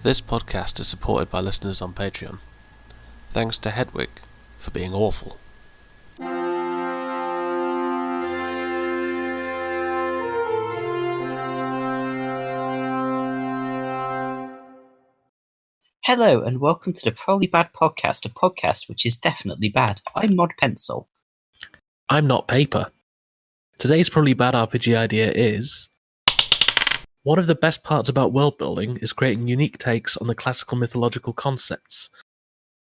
This podcast is supported by listeners on Patreon. Thanks to Hedwig for being awful. Hello and welcome to the Probably Bad Podcast, a podcast which is definitely bad. I'm Mod Pencil. I'm not paper. Today's Probably Bad RPG idea is... One of the best parts about world building is creating unique takes on the classical mythological concepts.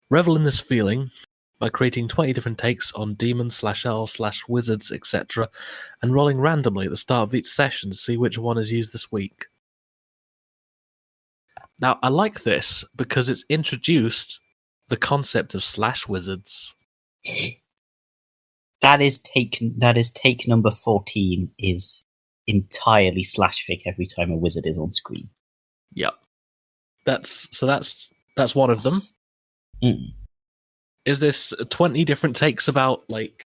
Revel in this feeling by creating 20 different takes on demons, elves, wizards, etc., and rolling randomly at the start of each session to see which one is used this week. Now, I like this because it's introduced the concept of wizards. That is take number 14 is entirely /fic every time a wizard is on screen. Yep. That's one of them. Mm. Is this 20 different takes about like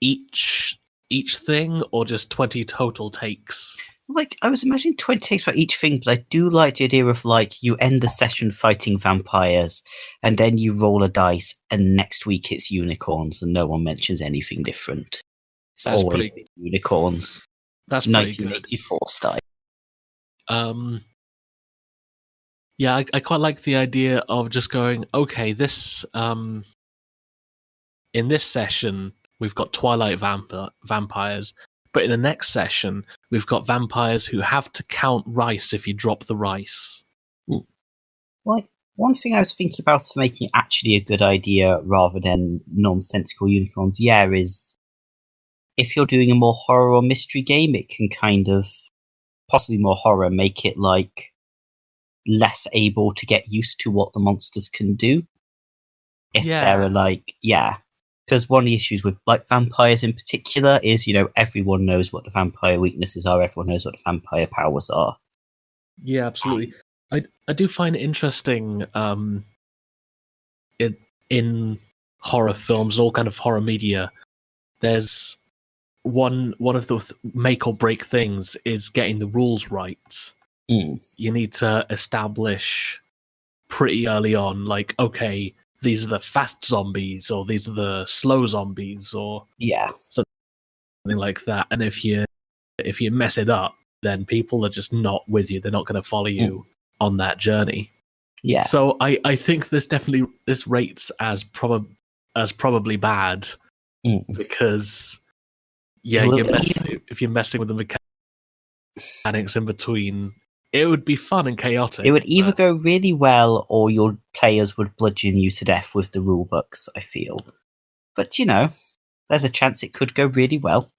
each thing, or just 20 total takes? Like, I was imagining 20 takes for each thing, but I do like the idea of, like, you end the session fighting vampires, and then you roll a dice, and next week it's unicorns, and no one mentions anything different. It's That's always pretty, unicorns. That's pretty good. 1984 style. Yeah, I quite like the idea of just going, okay, this in this session we've got Twilight vampires, but in the next session we've got vampires who have to count rice if you drop the rice. Like, one thing I was thinking about for making it actually a good idea rather than nonsensical unicorns, is if you're doing a more horror or mystery game, it can kind of, possibly more horror, make it like less able to get used to what the monsters can do. If they're like, because one of the issues with like vampires in particular is, everyone knows what the vampire weaknesses are, everyone knows what the vampire powers are. Yeah, absolutely. I do find it interesting in horror films, all kind of horror media, there's one of the make or break things is getting the rules right. You need to establish pretty early on, like, okay, these are the fast zombies, or these are the slow zombies, or something like that. And if you mess it up, then people are just not with you. They're not going to follow you on that journey. Yeah. So I think this rates as probably bad because if you're messing with the mechanics in between, it would be fun and chaotic. It would either go really well, or your players would bludgeon you to death with the rule books, I feel. But, there's a chance it could go really well.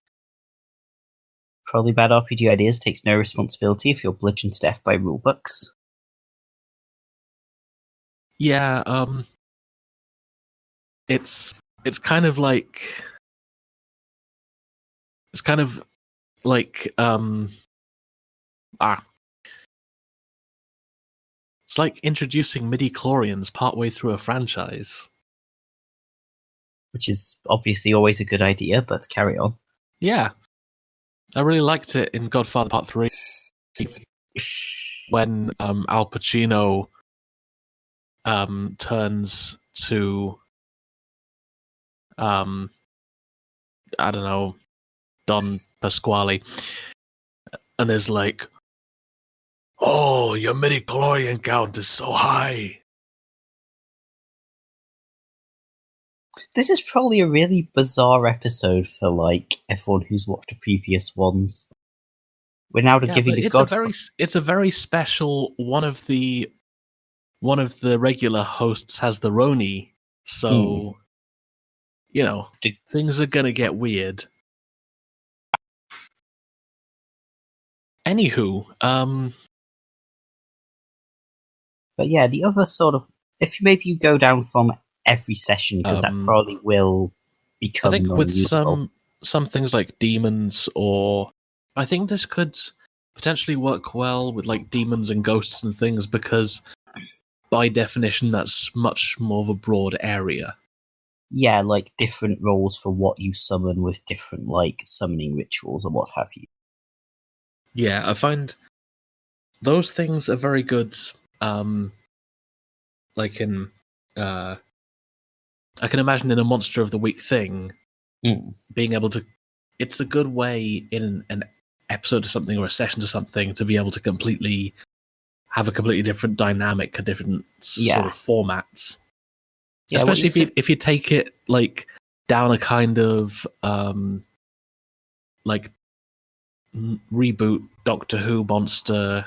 Probably Bad RPG Ideas takes no responsibility if you're bludgeoned to death by rule books. Yeah, it's kind of like... It's kind of like... It's like introducing midi-chlorians partway through a franchise. Which is obviously always a good idea, but carry on. Yeah. I really liked it in Godfather Part 3 when Al Pacino turns to I don't know, Don Pasquale, and is like, "Oh, your midi-chlorian count is so high." This is probably a really bizarre episode for like everyone who's watched the previous ones. We're now giving the it's a very special one of the regular hosts has the Roni, so things are gonna get weird. Anywho, but yeah, the other sort of, if maybe you go down from every session, because that probably will become. I think with useful. some things like demons, or I think this could potentially work well with like demons and ghosts and things, because by definition that's much more of a broad area. Yeah, like different roles for what you summon with different like summoning rituals or what have you. Yeah, I find those things are very good like in I can imagine in a Monster of the Week thing, being able to. It's a good way in an episode of something or a session of something to be able to have a completely different dynamic, a different sort of formats. Yeah, especially if you take it like down a kind of like reboot Doctor Who monster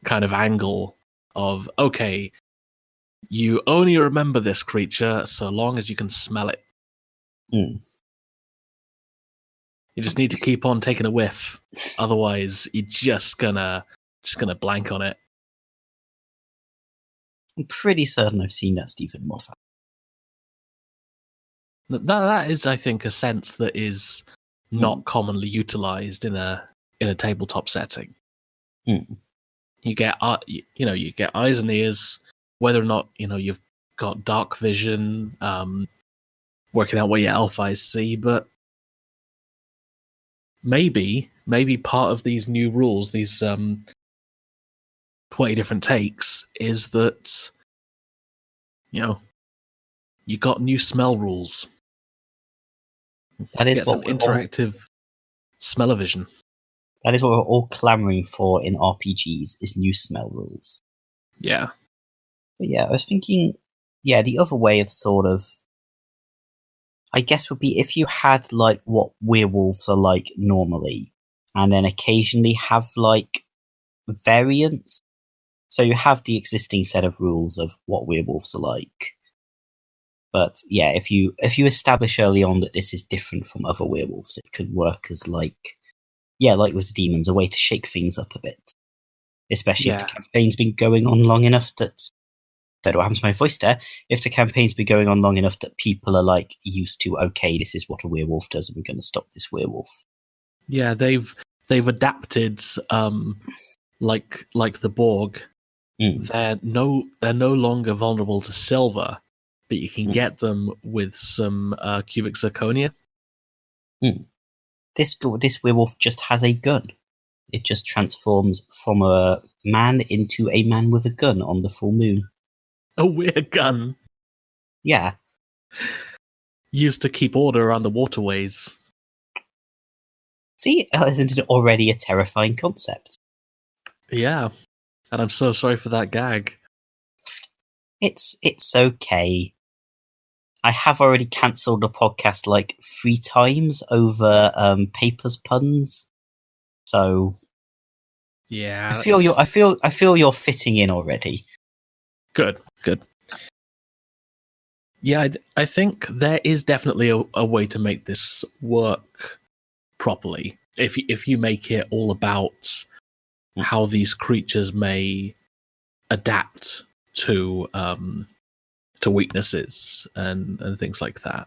kind of angle of, okay, you only remember this creature so long as you can smell it. You just need to keep on taking a whiff, otherwise you're just gonna blank on it. I'm pretty certain I've seen that Stephen Moffat. That is, I think, a sense that is not commonly utilized in a tabletop setting. You get you get eyes and ears, whether or not you've got dark vision, working out what your elf eyes see, but maybe part of these new rules, these 20 different takes, is that you got new smell rules. That is get some interactive smell-o-vision. That is what we're all clamoring for in RPGs, is new smell rules. Yeah. But yeah, I was thinking, the other way of sort of, I guess, would be if you had like what werewolves are like normally, and then occasionally have like variants. So you have the existing set of rules of what werewolves are like. But yeah, if you establish early on that this is different from other werewolves, it could work as like with the demons, a way to shake things up a bit. Especially if the campaign's been going on long enough that... I don't know what happened to my voice there. If the campaign's been going on long enough that people are like used to, okay, this is what a werewolf does, and we're going to stop this werewolf. Yeah, they've adapted, like the Borg. They're no longer vulnerable to silver, but you can get them with some cubic zirconia. This werewolf just has a gun. It just transforms from a man into a man with a gun on the full moon. A weird gun. Yeah. Used to keep order around the waterways. See, isn't it already a terrifying concept? Yeah. And I'm so sorry for that gag. It's okay. I have already cancelled the podcast like 3 times over Papers puns. So yeah, I feel you're fitting in already. Good. Yeah, I think there is definitely a way to make this work properly. If you make it all about how these creatures may adapt to weaknesses and things like that.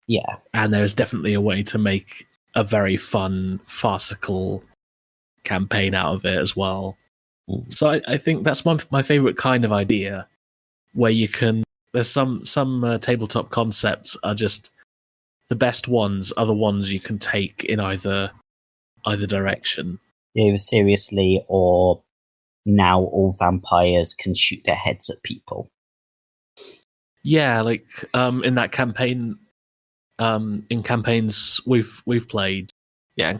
Yeah. And there's definitely a way to make a very fun, farcical campaign out of it as well. So I think that's my favorite kind of idea, where you can... There's some tabletop concepts are just the best ones are the ones you can take in either direction. Either seriously, or now all vampires can shoot their heads at people. Yeah, like in that campaign, in campaigns we've played, in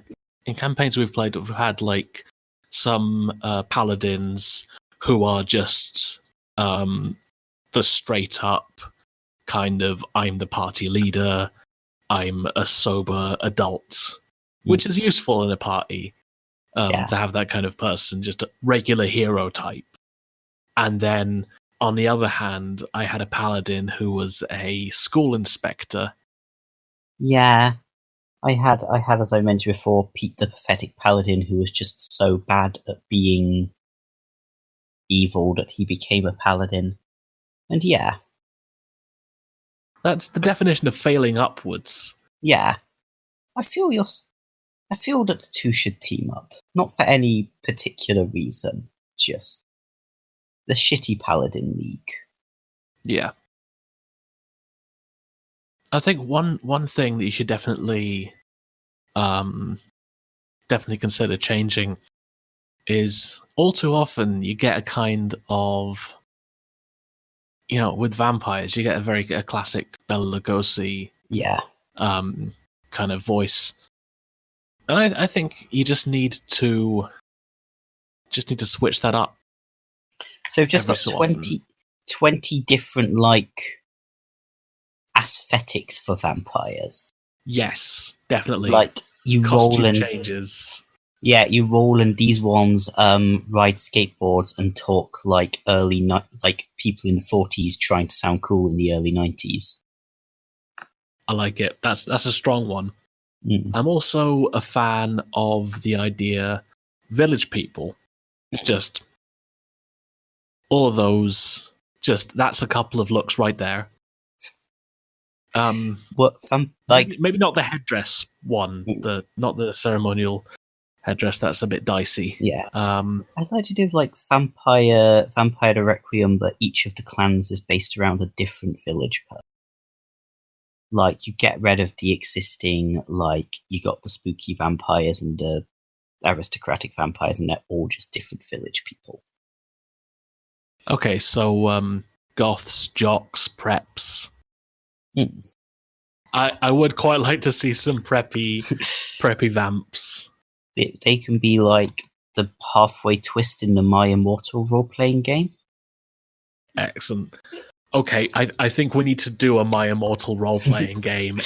campaigns we've played, we've had like some paladins who are just the straight up kind of, I'm the party leader, I'm a sober adult, which is useful in a party, to have that kind of person, just a regular hero type. And then on the other hand, I had a paladin who was a school inspector. Yeah. I had, as I mentioned before, Pete the Pathetic Paladin, who was just so bad at being evil that he became a paladin. And yeah. That's the definition of failing upwards. Yeah. I feel that the two should team up. Not for any particular reason, just the shitty Paladin League. Yeah. I think one thing that you should definitely consider changing is all too often you get a kind of, with vampires, you get a classic Bela Lugosi kind of voice. And I think you just need to switch that up. So we've just got 20 different aesthetics for vampires. Yes, definitely. Like you costume roll and changes. Yeah, you roll and these ones ride skateboards and talk like like people in the 40s trying to sound cool in the early 90s. I like it. That's a strong one. Mm. I'm also a fan of the idea village people. Just all of those. Just that's a couple of looks right there. Maybe not the headdress one, not the ceremonial headdress. That's a bit dicey. Yeah. I'd like to do Vampire the Requiem, but each of the clans is based around a different village. Like you get rid of the existing, you got the spooky vampires and the aristocratic vampires, and they're all just different village people. Okay, so goths, jocks, preps. I would quite like to see some preppy vamps. They can be the halfway twist in the My Immortal role-playing game. Excellent. Okay, I think we need to do a My Immortal role-playing game.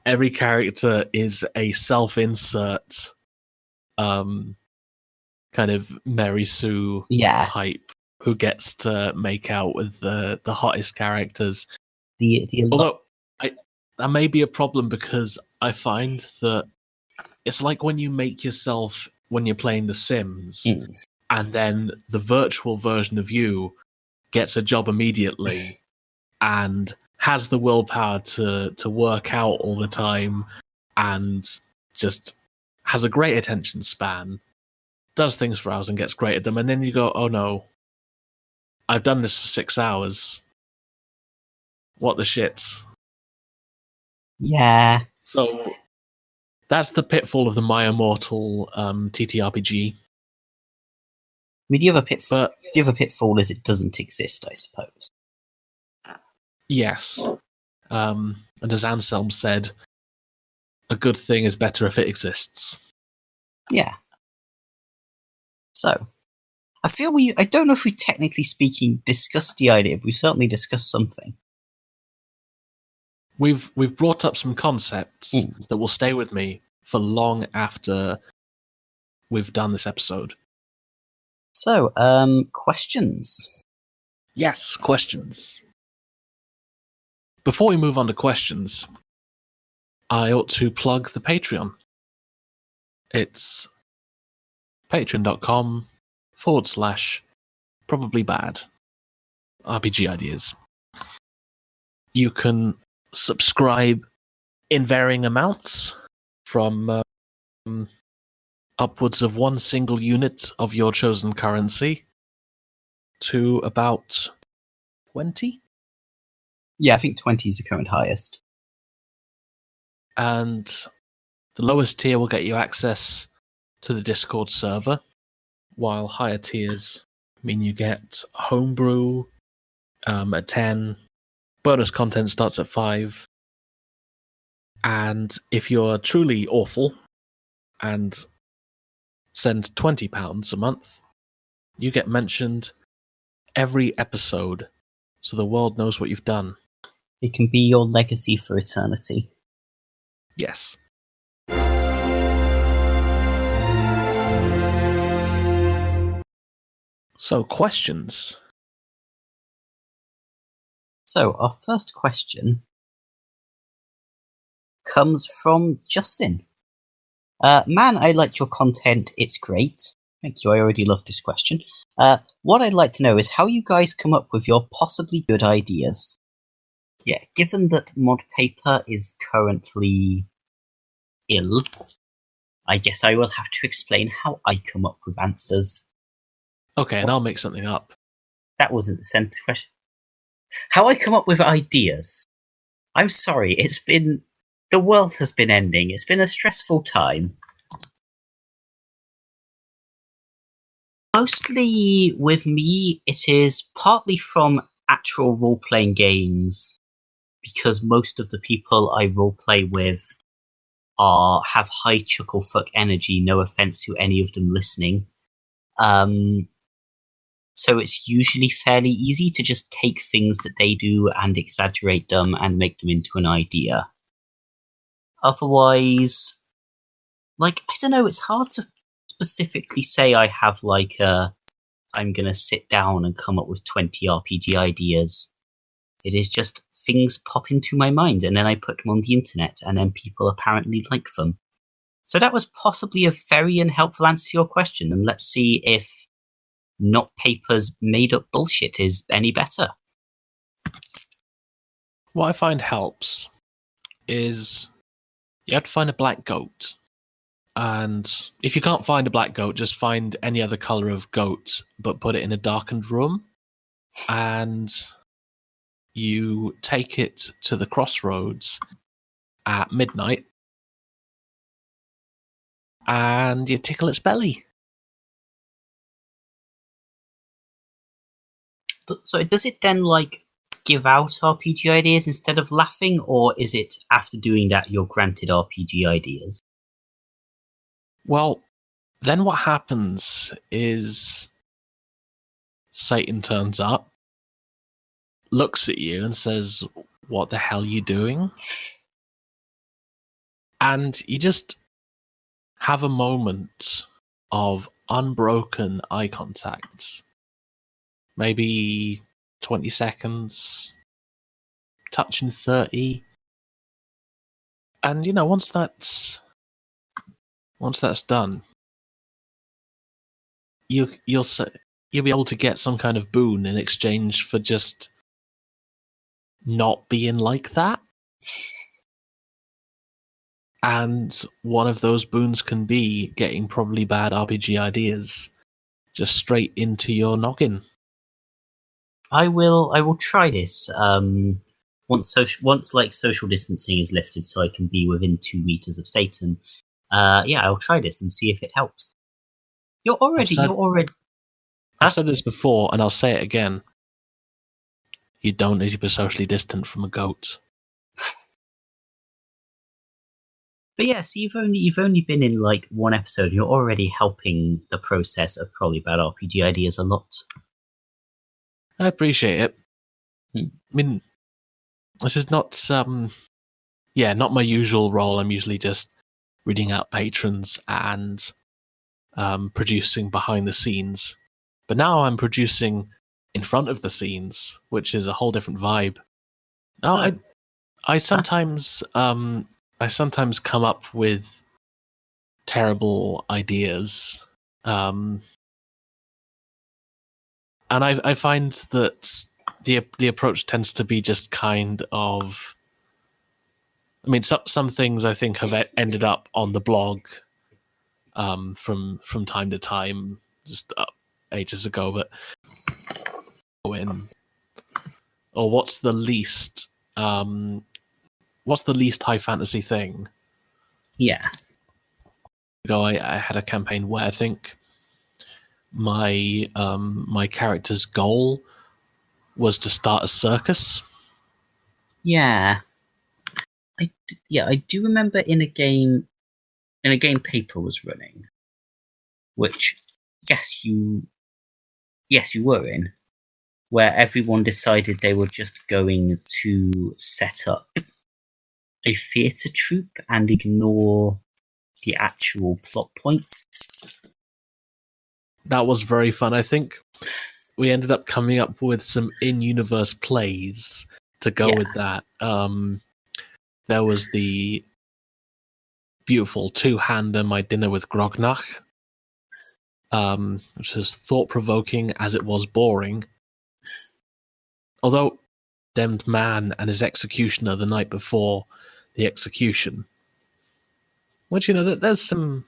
Every character is a self-insert, kind of Mary Sue type who gets to make out with the hottest characters. Although that may be a problem because I find that it's like when you make yourself when you're playing The Sims, and then the virtual version of you gets a job immediately and has the willpower to work out all the time and just has a great attention span, does things for hours and gets great at them, and then you go, oh no, I've done this for 6 hours. What the shit? Yeah. So that's the pitfall of the My Immortal TTRPG. I mean, the other pitfall is it doesn't exist, I suppose. Yes. And as Anselm said, a good thing is better if it exists. Yeah. So, I feel I don't know if we technically speaking discussed the idea, but we certainly discussed something. We've brought up some concepts that will stay with me for long after we've done this episode. So, questions? Yes, questions. Before we move on to questions, I ought to plug the Patreon. It's patreon.com/probablybad RPG ideas. You can subscribe in varying amounts from upwards of 1 single unit of your chosen currency to about 20. Yeah, I think 20 is the current highest. And the lowest tier will get you access to the Discord server, while higher tiers mean you get homebrew at 10. Bonus content starts at 5. And if you're truly awful and send £20 a month, you get mentioned every episode, so the world knows what you've done. It can be your legacy for eternity. Yes. So, questions. So, our first question comes from Justin. Man, I like your content. It's great. Thank you. I already love this question. What I'd like to know is how you guys come up with your possibly good ideas. Yeah, given that Mod Paper is currently ill, I guess I will have to explain how I come up with answers. Okay, and I'll make something up. That wasn't the center question. How I come up with ideas. I'm sorry, the world has been ending. It's been a stressful time. Mostly with me, it is partly from actual role-playing games, because most of the people I roleplay with have high chuckle fuck energy, no offense to any of them listening. So it's usually fairly easy to just take things that they do and exaggerate them and make them into an idea. Otherwise, I don't know, it's hard to specifically say I have I'm gonna sit down and come up with 20 RPG ideas. It is just things pop into my mind and then I put them on the internet and then people apparently like them. So that was possibly a very unhelpful answer to your question, and let's see if not paper's made up bullshit is any better. What I find helps is you have to find a black goat. And if you can't find a black goat, just find any other color of goat, but put it in a darkened room. And you take it to the Crossroads at midnight. And you tickle its belly. So does it then give out RPG ideas instead of laughing, or is it after doing that you're granted RPG ideas? Well, then what happens is Satan turns up, looks at you and says, "What the hell are you doing?" And you just have a moment of unbroken eye contact. Maybe 20 seconds, touching 30. And, once that's done, you'll be able to get some kind of boon in exchange for just not being like that. And one of those boons can be getting probably bad RPG ideas just straight into your noggin. I will try this once social distancing is lifted, so I can be within 2 meters of Satan. I'll try this and see if it helps. I've said this before, and I'll say it again. You don't need to be socially distant from a goat. But yes, you've only been in one episode. You're already helping the process of probably bad RPG ideas a lot. I appreciate it. I mean, this is not not my usual role. I'm usually just reading out patrons and producing behind the scenes. But now I'm producing in front of the scenes, which is a whole different vibe. Now, I sometimes come up with terrible ideas, and I find that the approach tends to be just kind of. I mean, some things I think have ended up on the blog from time to time, just ages ago. But what's the least high fantasy thing? Yeah. I had a campaign where I think my character's goal was to start a circus. Yeah. I do remember in a game paper was running, which yes you were in, where everyone decided they were just going to set up a theatre troupe and ignore the actual plot points. That was very fun. I think we ended up coming up with some in-universe plays to go with that. There was the beautiful two-hander My Dinner with Grognach, which was thought-provoking as it was boring. Although, condemned man and his executioner the night before the execution, which there's some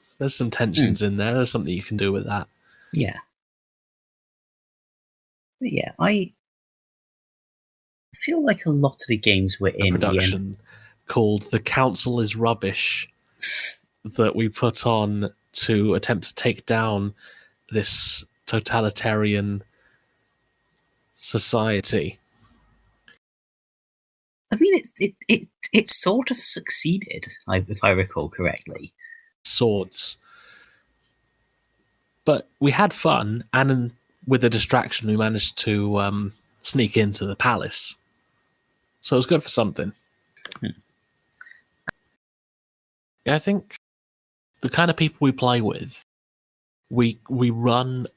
tensions in there. There's something you can do with that. Yeah. But yeah, I feel like a lot of the games we're in production called The Council is Rubbish that we put on to attempt to take down this totalitarian society. I mean, it sort of succeeded, if I recall correctly. Swords. But we had fun, and with the distraction, we managed to sneak into the palace. So it was good for something. Yeah, I think the kind of people we play with, we run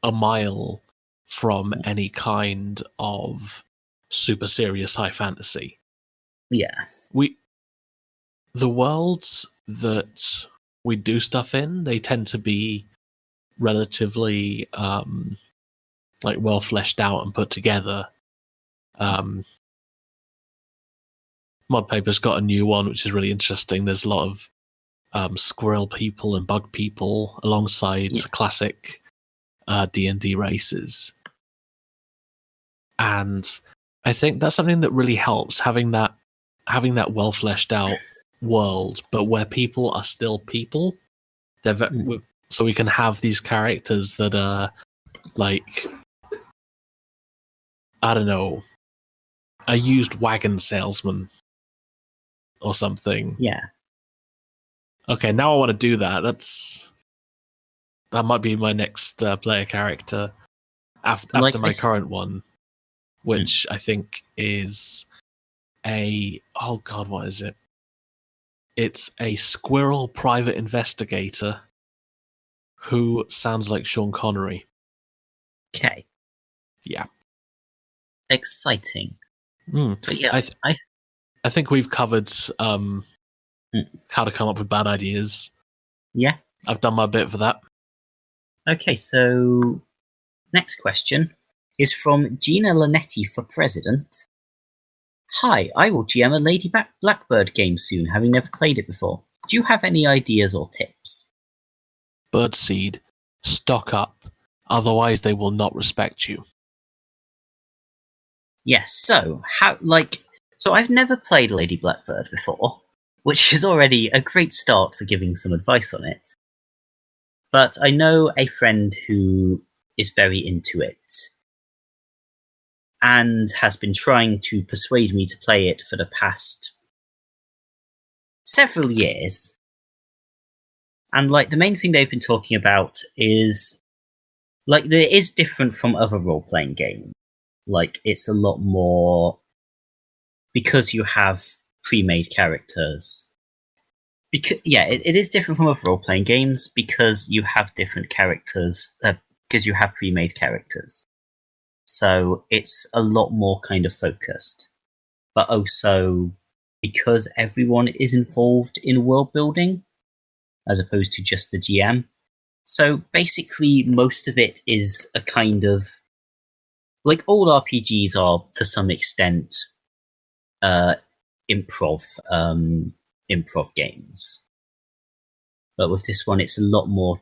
a mile from any kind of super serious high fantasy. Yeah. The worlds that we do stuff in, they tend to be relatively like well fleshed out and put together. Modpaper's got a new one which is really interesting. There's a lot of squirrel people and bug people alongside classic D&D races, and I think that's something that really helps, having that well fleshed out world, but where people are still people. So we can have these characters that are like, I don't know, a used wagon salesman or something. Yeah. Okay, now I want to do that. That might be my next player character after my current one, which I think is what is it? It's a squirrel private investigator who sounds like Sean Connery. Okay. Yeah. Exciting. But yeah, I think we've covered how to come up with bad ideas. Yeah. I've done my bit for that. Okay, so next question is from Gina Lanetti for President. Hi, I will GM a Lady Blackbird game soon, having never played it before. Do you have any ideas or tips? Birdseed, stock up, otherwise they will not respect you. Yes, so I've never played Lady Blackbird before, which is already a great start for giving some advice on it. But I know a friend who is very into it and has been trying to persuade me to play it for the past several years. And the main thing they've been talking about is it is different from other role-playing games. It's a lot more, because you have pre-made characters. It is different from other role-playing games because you have different characters, because you have pre-made characters. So it's a lot more kind of focused. But also, because everyone is involved in world building, as opposed to just the GM. So basically, most of it is a kind of, all RPGs are, to some extent, improv games. But with this one, it's a lot more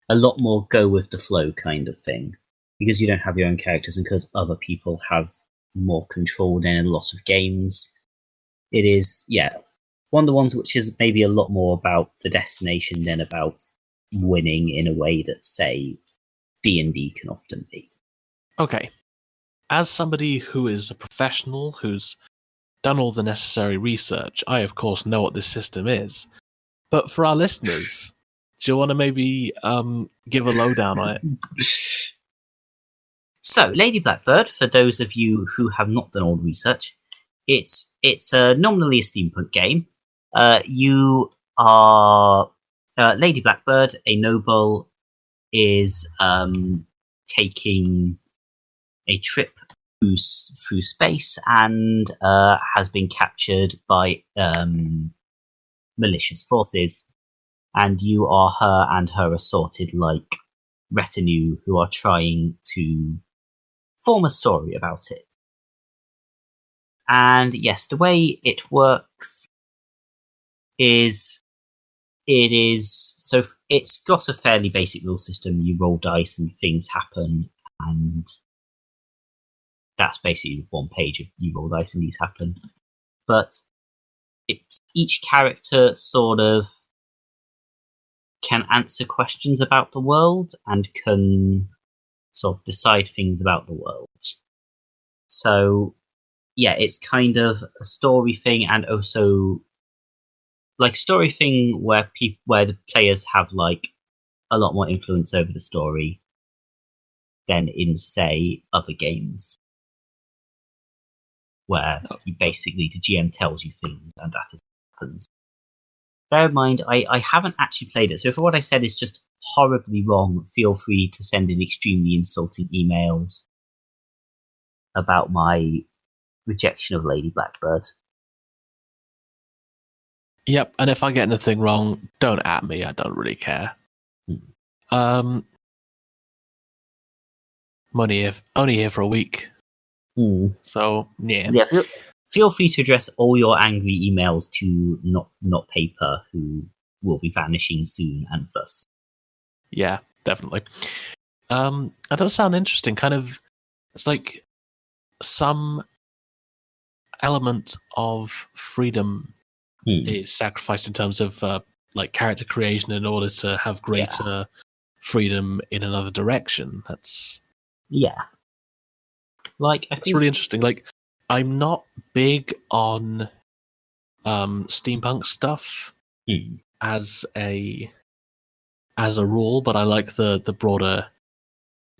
a lot more go with the flow kind of thing. Because you don't have your own characters and because other people have more control than in a lot of games. It is, one of the ones which is maybe a lot more about the destination than about winning in a way that, say, D&D can often be. Okay. As somebody who is a professional, who's done all the necessary research, I, of course, know what this system is. But for our listeners, do you want to maybe give a lowdown on it? So, Lady Blackbird, for those of you who have not done all the research, it's nominally a steampunk game. You are Lady Blackbird, a noble, is taking a trip through space and has been captured by malicious forces, and you are her and her assorted retinue who are trying to form a story about it. And yes, the way it works is it's got a fairly basic rule system. You roll dice and things happen, and that's basically one page of you roll dice and these happen. But each character sort of can answer questions about the world and can sort of decide things about the world. So, yeah, it's kind of a story thing, and also like a story thing where the players have like a lot more influence over the story than in, say, other games, where you basically the GM tells you things and that is what happens. Bear in mind, I haven't actually played it, so if what I said is just horribly wrong, feel free to send in extremely insulting emails about my rejection of Lady Blackbird. Yep, and if I get anything wrong, don't at me. I don't really care. I'm only here for a week. So, yeah. Feel free to address all your angry emails to not Paper, who will be vanishing soon, and thus. Yeah, definitely. That does sound interesting. Kind of, it's like some element of freedom is sacrificed in terms of like character creation in order to have greater freedom in another direction. That's like it's really interesting. Like, I'm not big on steampunk stuff as a rule, but I like the broader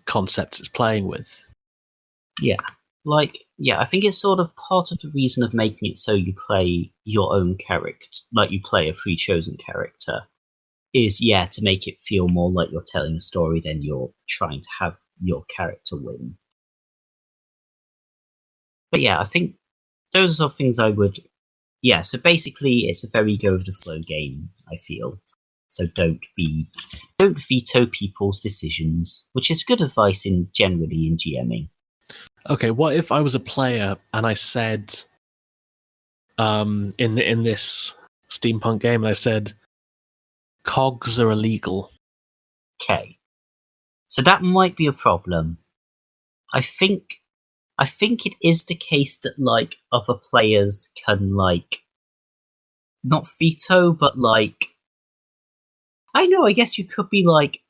concepts it's playing with. I think it's sort of part of the reason of making it so you play your own character, like you play a pre-chosen character, is to make it feel more like you're telling a story than you're trying to have your character win. But I think those are sort of things I would. So basically, it's a very go with the flow game, I feel. So don't veto people's decisions, which is good advice generally in GMing. Okay, what if I was a player and I said, in this steampunk game, and I said, cogs are illegal? Okay, so that might be a problem. I think it is the case that like other players can like not veto, but like I guess you could be like,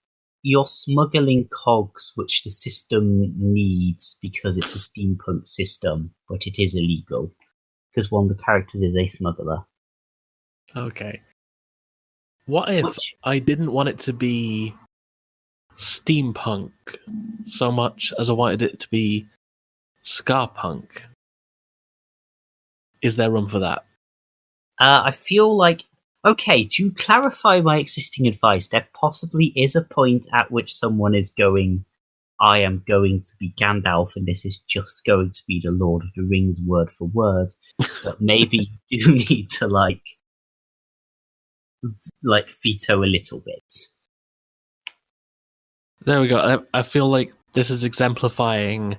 you're smuggling cogs, which the system needs because it's a steampunk system, but it is illegal because one of the characters is a smuggler. Okay. What if I didn't want it to be steampunk so much as I wanted it to be ska-punk? Is there room for that? I feel like, okay, to clarify my existing advice, there possibly is a point at which someone is going, I am going to be Gandalf and this is just going to be the Lord of the Rings word for word, but maybe you do need to like veto a little bit. There we go. I feel like this is exemplifying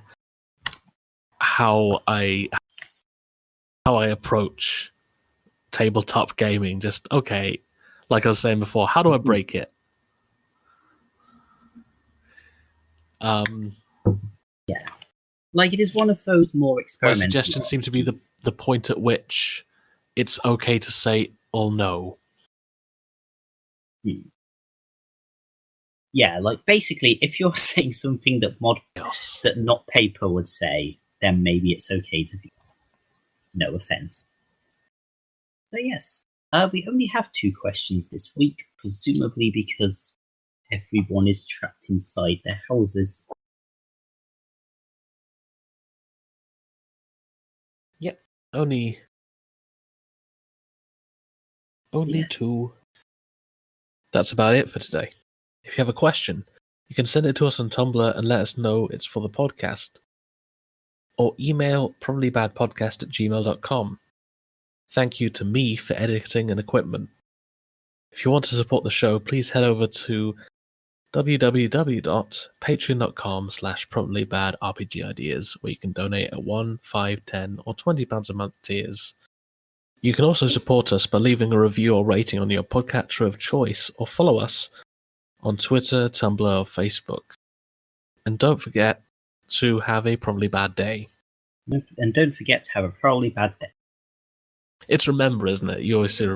how I approach tabletop gaming. Just, okay, like I was saying before, how do I break it? Like, it is one of those more experimental. My suggestion seemed to be the point at which it's okay to say, oh no. Yeah, like basically, if you're saying something that that not Paper would say, then maybe it's okay to be. No offense. But yes, we only have 2 questions this week, presumably because everyone is trapped inside their houses. Yep, only 2. That's about it for today. If you have a question, you can send it to us on Tumblr and let us know it's for the podcast. Or email probablybadpodcast@gmail.com. Thank you to me for editing and equipment. If you want to support the show, please head over to www.patreon.com/probablybadrpgideas, where you can donate at £1, £5, £10 or £20 a month tiers. You can also support us by leaving a review or rating on your podcatcher of choice, or follow us on Twitter, Tumblr, or Facebook. And don't forget to have a probably bad day. And don't forget to have a probably bad day. It's remember, isn't it? You always say